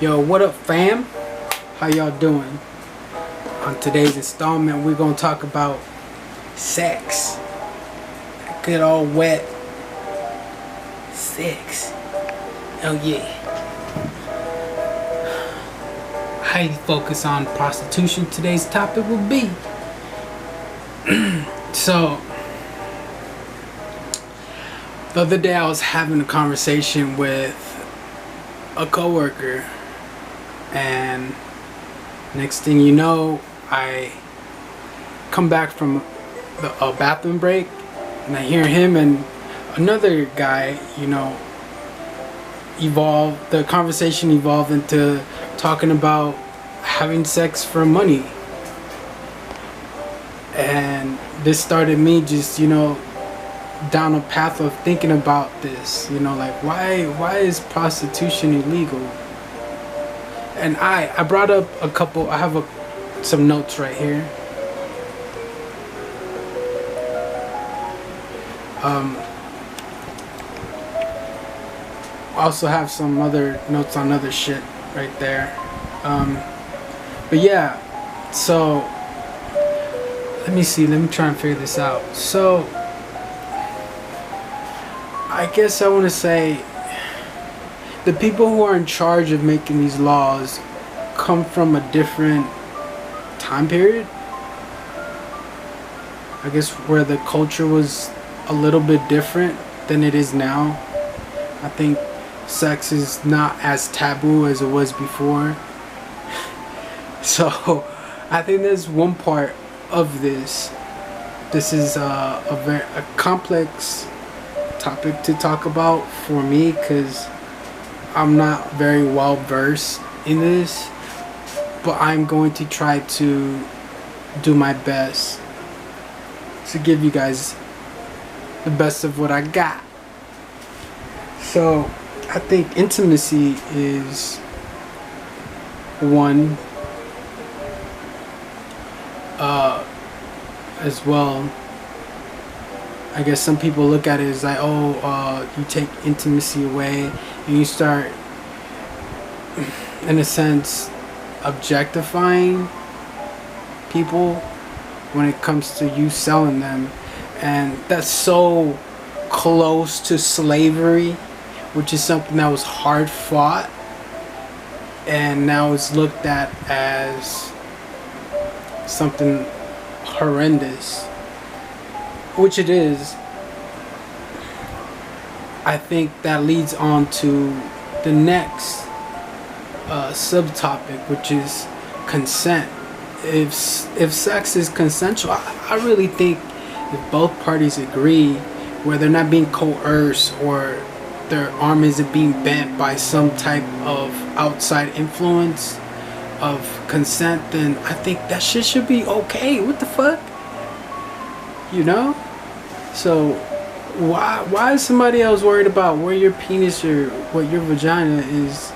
Yo, what up, fam? How y'all doing? On today's installment, we're gonna talk about sex. Good old wet sex. Oh yeah. Highly focus on prostitution. Today's topic will be. So, the other day I was having a conversation with a coworker, and next thing you know, I come back from a bathroom break, and I hear him and another guy, the conversation evolved into talking about having sex for money. And this started me just, down a path of thinking about this, like why is prostitution illegal? And I brought up a couple. I have some notes right here. I also have some other notes on other shit right there. But yeah, so let me see. Let me try and figure this out. So I guess I want to say the people who are in charge of making these laws come from a different time period. I guess where the culture was a little bit different than it is now. I think sex is not as taboo as it was before. So I think there's one part of this. This is a very complex topic to talk about for me, because I'm not very well versed in this, but I'm going to try to do my best to give you guys the best of what I got. So I think intimacy is one, as well. I guess some people look at it as like, you take intimacy away and you start, in a sense, objectifying people when it comes to you selling them. And that's so close to slavery, which is something that was hard fought, and now it's looked at as something horrendous, which it is. I think that leads on to the next subtopic, which is consent. If sex is consensual, I really think if both parties agree, where they're not being coerced or their arm isn't being bent by some type of outside influence of consent, then I think that shit should be okay. What the fuck? So why is somebody else worried about where your penis or what your vagina is,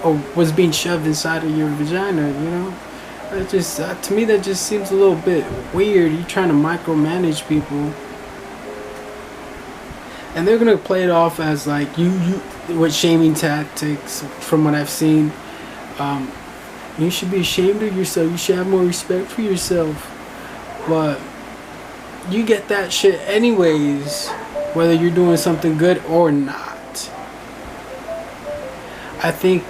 or what's being shoved inside of your vagina? That just to me, that just seems a little bit weird. You're trying to micromanage people, and they're gonna play it off as like you with shaming tactics. From what I've seen, you should be ashamed of yourself. You should have more respect for yourself. But you get that shit anyways, whether you're doing something good or not. I think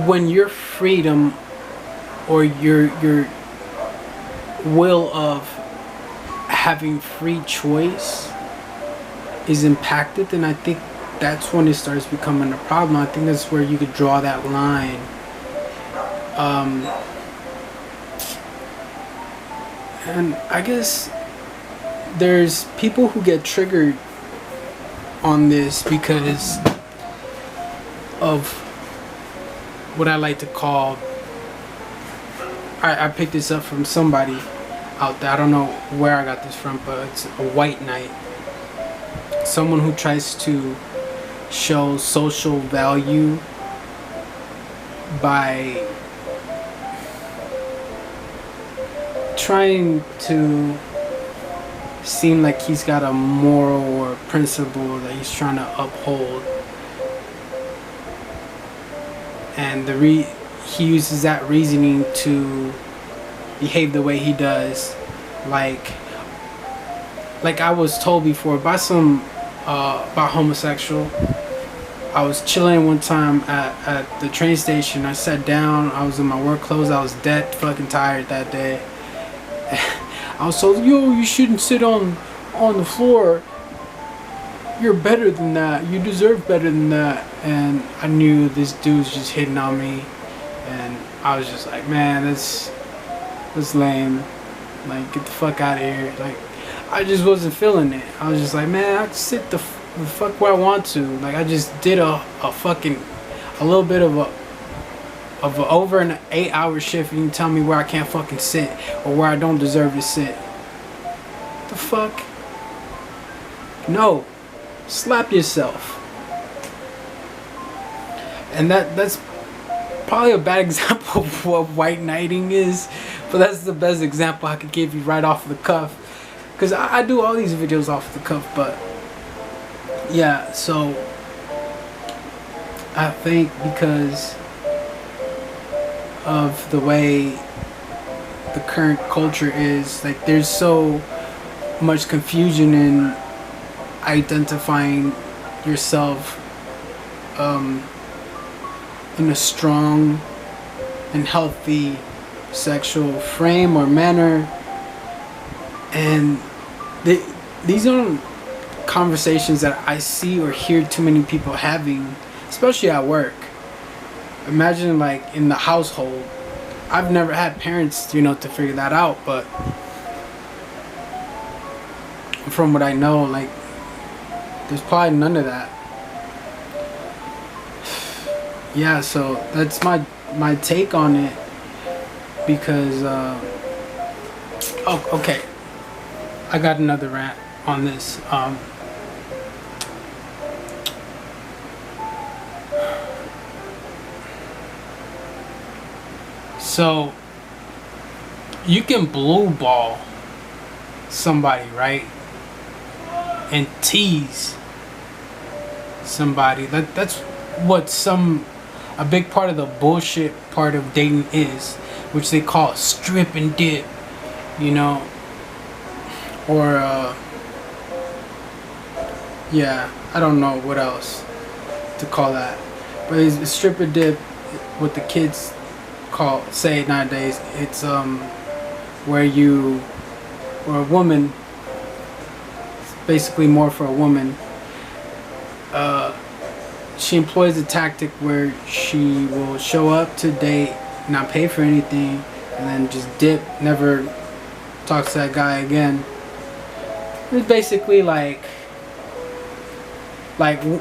when your freedom or your will of having free choice is impacted, then I think that's when it starts becoming a problem. I think that's where you could draw that line. And I guess there's people who get triggered on this because of what I like to call, I picked this up from somebody out there. I don't know where I got this from, but it's a white knight. Someone who tries to show social value by trying to seem like he's got a moral or principle that he's trying to uphold, and he uses that reasoning to behave the way he does. Like I was told before by some about homosexual. I was chilling one time at the train station. I sat down. I was in my work clothes. I was dead fucking tired that day. I was told, yo, you shouldn't sit on the floor. You're better than that. You deserve better than that. And I knew this dude's just hitting on me. And I was just like, man, that's lame. Like, get the fuck out of here. Like, I just wasn't feeling it. I was just like, man, I can sit the fuck where I want to. Like, I just did a little bit of a over an 8-hour shift, and you tell me where I can't fucking sit or where I don't deserve to sit. The fuck? No. Slap yourself. And that's probably a bad example of what white knighting is, but that's the best example I could give you right off the cuff, because I do all these videos off the cuff. But yeah, so I think because of the way the current culture is, like, there's so much confusion in identifying yourself in a strong and healthy sexual frame or manner. And these aren't conversations that I see or hear too many people having, especially at work. Imagine, like, in the household. I've never had parents, to figure that out, but from what I know, like, there's probably none of that. Yeah, so that's my take on it, because oh, okay, I got another rant on this. So you can blue ball somebody, right? And tease somebody. That's what a big part of the bullshit part of dating is, which they call strip and dip, or yeah, I don't know what else to call that, but it's strip and dip. What the kids say nowadays, it's where a woman, basically more for a woman, she employs a tactic where she will show up to date, not pay for anything, and then just dip, never talk to that guy again. It's basically like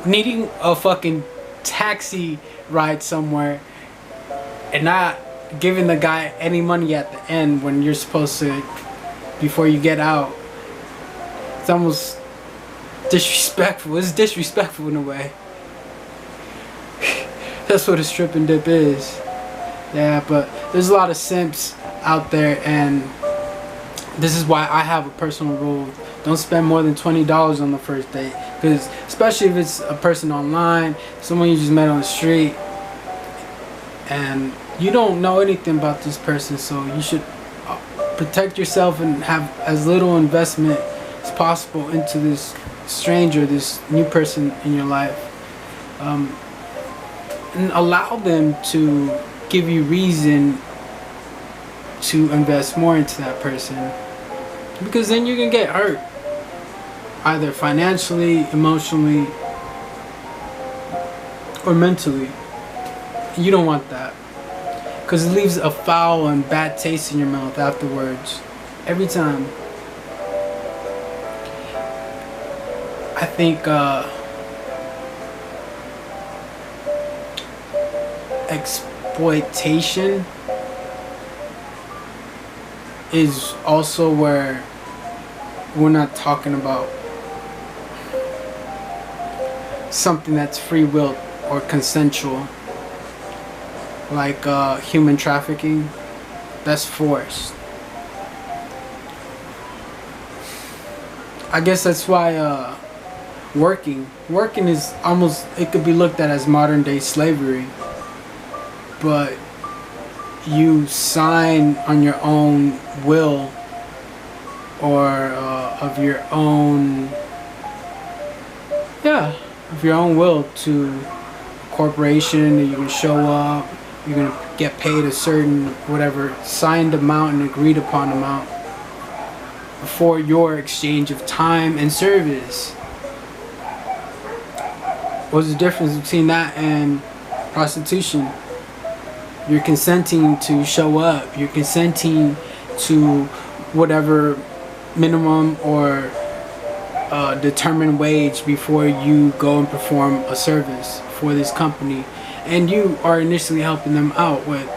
needing a fucking taxi ride somewhere and not giving the guy any money at the end when you're supposed to, before you get out. It's almost disrespectful. It's disrespectful in a way. That's what a strip and dip is. Yeah, but there's a lot of simps out there, and this is why I have a personal rule. Don't spend more than $20 on the first date, because especially if it's a person online, someone you just met on the street, and you don't know anything about this person, so you should protect yourself and have as little investment as possible into this stranger, this new person in your life, and allow them to give you reason to invest more into that person, because then you're gonna get hurt, either financially, emotionally, or mentally. You don't want that, because it leaves a foul and bad taste in your mouth afterwards, every time. I think exploitation is also where we're not talking about something that's free will or consensual, like human trafficking. That's forced. I guess that's why working is almost, it could be looked at as modern day slavery, but you sign on your own will, or of your own will, to a corporation that you can show up, you're gonna get paid a certain whatever signed amount and agreed upon amount for your exchange of time and service. What's the difference between that and prostitution? You're consenting to show up. You're consenting to whatever minimum or determined wage before you go and perform a service for this company. And you are initially helping them out. With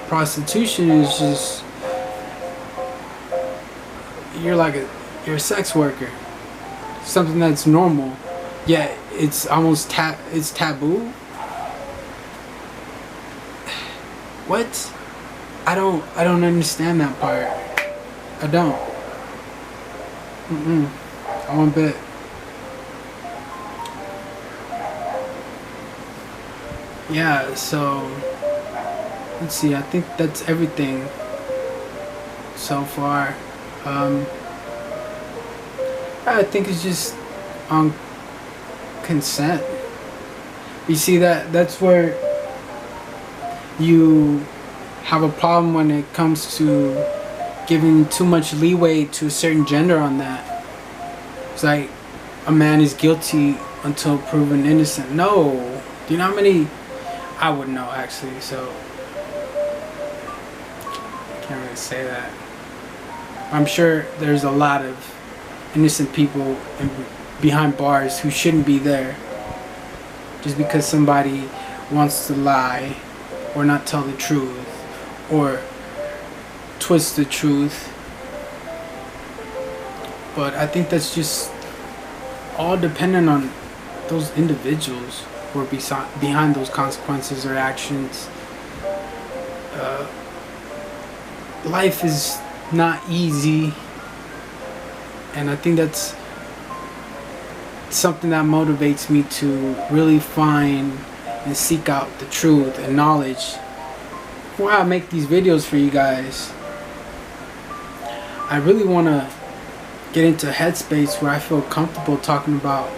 prostitution is just, you're a sex worker. Something that's normal. Yet it's almost it's taboo. What? I don't understand that part. I don't. I one bit. Yeah, so let's see, I think that's everything so far. I think it's just on consent. You see, that's where you have a problem when it comes to giving too much leeway to a certain gender on that. It's like a man is guilty until proven innocent. No. Do you know how many? I wouldn't know actually, so I can't really say that. I'm sure there's a lot of innocent people behind bars who shouldn't be there just because somebody wants to lie or not tell the truth or twist the truth. But I think that's just all dependent on those individuals who are behind those consequences or actions. Life is not easy, and I think that's something that motivates me to really find and seek out the truth and knowledge. Why I make these videos for you guys, I really want to get into a headspace where I feel comfortable talking about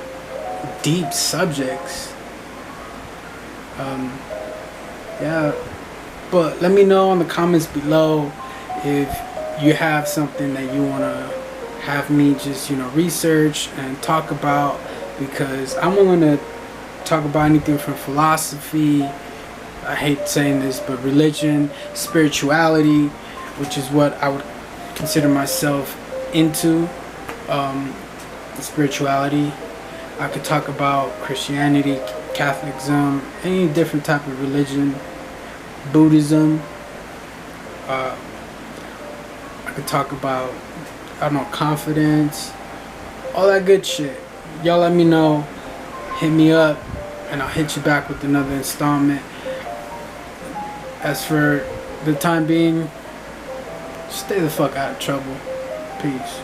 deep subjects. Yeah, but let me know in the comments below if you have something that you want to have me just, research and talk about, because I'm willing to talk about anything from philosophy, I hate saying this, but religion, spirituality, which is what I would consider myself into, spirituality. I could talk about Christianity, Catholicism, any different type of religion, Buddhism. I could talk about, confidence, all that good shit. Y'all let me know, hit me up, and I'll hit you back with another installment. As for the time being, stay the fuck out of trouble. Peace.